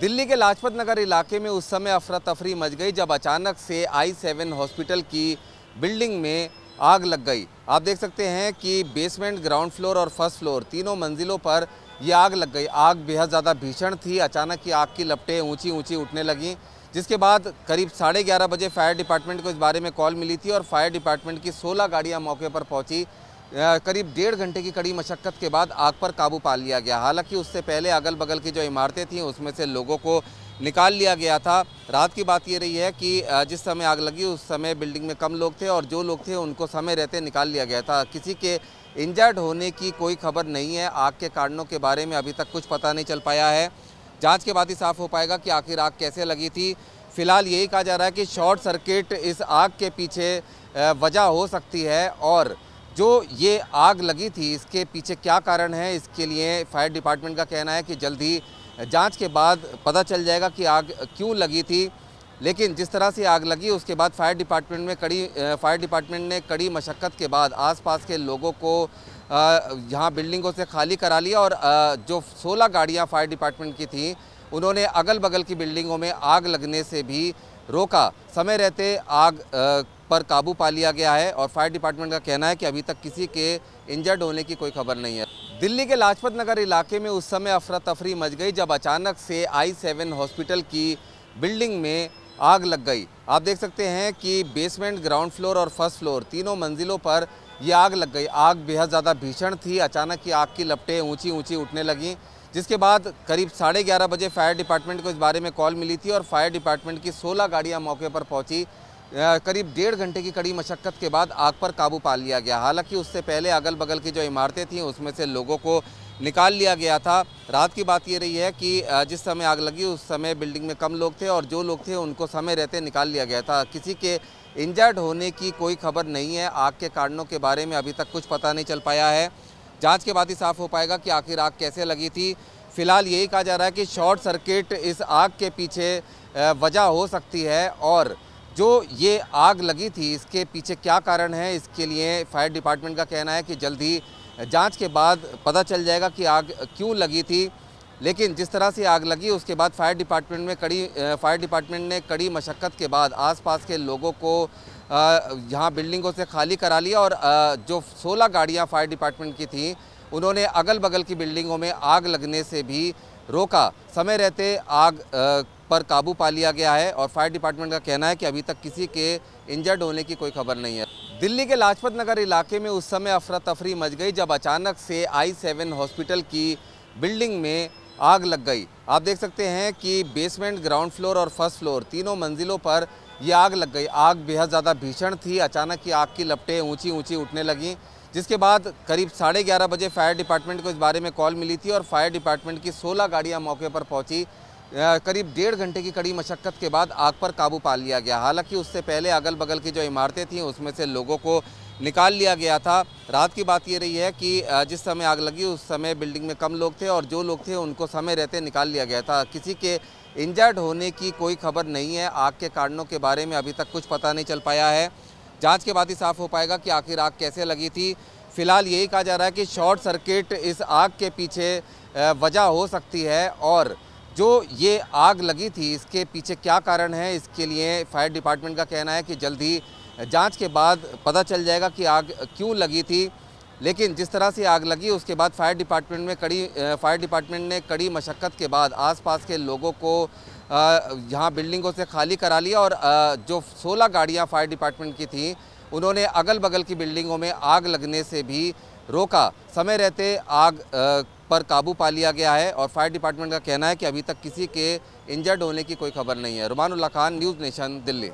दिल्ली के लाजपत नगर इलाके में उस समय अफरा तफरी मच गई जब अचानक से I7 हॉस्पिटल की बिल्डिंग में आग लग गई। आप देख सकते हैं कि बेसमेंट, ग्राउंड फ्लोर और फर्स्ट फ्लोर तीनों मंजिलों पर यह आग लग गई। आग बेहद ज़्यादा भीषण थी। अचानक ही आग की लपटें ऊंची ऊंची उठने लगीं, जिसके बाद करीब 11:30 बजे फायर डिपार्टमेंट को इस बारे में कॉल मिली थी और फायर डिपार्टमेंट की 16 गाड़ियाँ मौके पर पहुँची। करीब 1.5 घंटे की कड़ी मशक्क़त के बाद आग पर काबू पा लिया गया। हालांकि उससे पहले अगल बगल की जो इमारतें थीं उसमें से लोगों को निकाल लिया गया था। रात की बात ये रही है कि जिस समय आग लगी उस समय बिल्डिंग में कम लोग थे और जो लोग थे उनको समय रहते निकाल लिया गया था। किसी के इंजर्ड होने की कोई खबर नहीं है। आग के कारणों के बारे में अभी तक कुछ पता नहीं चल पाया है। जाँच के बाद ही साफ हो पाएगा कि आखिर आग कैसे लगी थी। फिलहाल यही कहा जा रहा है कि शॉर्ट सर्किट इस आग के पीछे वजह हो सकती है और जो ये आग लगी थी इसके पीछे क्या कारण है, इसके लिए फायर डिपार्टमेंट का कहना है कि जल्द ही जांच के बाद पता चल जाएगा कि आग क्यों लगी थी। लेकिन जिस तरह से आग लगी उसके बाद फायर डिपार्टमेंट ने कड़ी मशक्क़त के बाद आसपास के लोगों को यहाँ बिल्डिंगों से खाली करा लिया और जो 16 गाड़ियाँ फायर डिपार्टमेंट की थीं उन्होंने अगल बगल की बिल्डिंगों में आग लगने से भी रोका। समय रहते आग पर काबू पा लिया गया है और फायर डिपार्टमेंट का कहना है कि अभी तक किसी के इंजर्ड होने की कोई खबर नहीं है। दिल्ली के लाजपत नगर इलाके में उस समय अफरा तफरी मच गई जब अचानक से I7 हॉस्पिटल की बिल्डिंग में आग लग गई। आप देख सकते हैं कि बेसमेंट, ग्राउंड फ्लोर और फर्स्ट फ्लोर तीनों मंजिलों पर यह आग लग गई। आग बेहद ज़्यादा भीषण थी। अचानक ही आग की लपटें ऊंची ऊंची उठने लगीं, जिसके बाद करीब 11:30 बजे फायर डिपार्टमेंट को इस बारे में कॉल मिली थी और फायर डिपार्टमेंट की 16 गाड़ियाँ मौके पर पहुँची। करीब 1.5 घंटे की कड़ी मशक्क़त के बाद आग पर काबू पा लिया गया। हालांकि उससे पहले अगल बगल की जो इमारतें थीं उसमें से लोगों को निकाल लिया गया था। रात की बात ये रही है कि जिस समय आग लगी उस समय बिल्डिंग में कम लोग थे और जो लोग थे उनको समय रहते निकाल लिया गया था। किसी के इंजर्ड होने की कोई खबर नहीं है। आग के कारणों के बारे में अभी तक कुछ पता नहीं चल पाया है। जाँच के बाद ही साफ हो पाएगा कि आखिर आग कैसे लगी थी। फिलहाल यही कहा जा रहा है कि शॉर्ट सर्किट इस आग के पीछे वजह हो सकती है और जो ये आग लगी थी इसके पीछे क्या कारण है, इसके लिए फायर डिपार्टमेंट का कहना है कि जल्द ही जांच के बाद पता चल जाएगा कि आग क्यों लगी थी। लेकिन जिस तरह से आग लगी उसके बाद फायर डिपार्टमेंट ने कड़ी मशक्क़त के बाद आसपास के लोगों को यहाँ बिल्डिंगों से खाली करा लिया और जो 16 गाड़ियाँ फायर डिपार्टमेंट की थीं उन्होंने अगल बगल की बिल्डिंगों में आग लगने से भी रोका। समय रहते आग पर काबू पा लिया गया है और फायर डिपार्टमेंट का कहना है कि अभी तक किसी के इंजर्ड होने की कोई खबर नहीं है। दिल्ली के लाजपत नगर इलाके में उस समय अफरा तफरी मच गई जब अचानक से I7 हॉस्पिटल की बिल्डिंग में आग लग गई। आप देख सकते हैं कि बेसमेंट, ग्राउंड फ्लोर और फर्स्ट फ्लोर तीनों मंजिलों पर यह आग लग गई। आग बेहद ज़्यादा भीषण थी। अचानक ही आग की लपटें ऊंची ऊंची उठने लगीं, जिसके बाद करीब 11:30 बजे फायर डिपार्टमेंट को इस बारे में कॉल मिली थी और फायर डिपार्टमेंट की 16 गाड़ियाँ मौके पर पहुँची। करीब 1.5 घंटे की कड़ी मशक्क़त के बाद आग पर काबू पा लिया गया। हालांकि उससे पहले अगल बगल की जो इमारतें थीं उसमें से लोगों को निकाल लिया गया था। रात की बात ये रही है कि जिस समय आग लगी उस समय बिल्डिंग में कम लोग थे और जो लोग थे उनको समय रहते निकाल लिया गया था। किसी के इंजर्ड होने की कोई खबर नहीं है। आग के कारणों के बारे में अभी तक कुछ पता नहीं चल पाया है। जाँच के बाद ही साफ हो पाएगा कि आखिर आग कैसे लगी थी। फिलहाल यही कहा जा रहा है कि शॉर्ट सर्किट इस आग के पीछे वजह हो सकती है और जो ये आग लगी थी इसके पीछे क्या कारण है, इसके लिए फायर डिपार्टमेंट का कहना है कि जल्द ही जांच के बाद पता चल जाएगा कि आग क्यों लगी थी। लेकिन जिस तरह से आग लगी उसके बाद फायर डिपार्टमेंट ने कड़ी मशक्क़त के बाद आसपास के लोगों को यहाँ बिल्डिंगों से खाली करा लिया और जो 16 गाड़ियाँ फायर डिपार्टमेंट की थीं उन्होंने अगल बगल की बिल्डिंगों में आग लगने से भी रोका। समय रहते आग पर काबू पा लिया गया है और फायर डिपार्टमेंट का कहना है कि अभी तक किसी के इंजर्ड होने की कोई खबर नहीं है। रुमानुल्लाह खान, न्यूज़ नेशन, दिल्ली।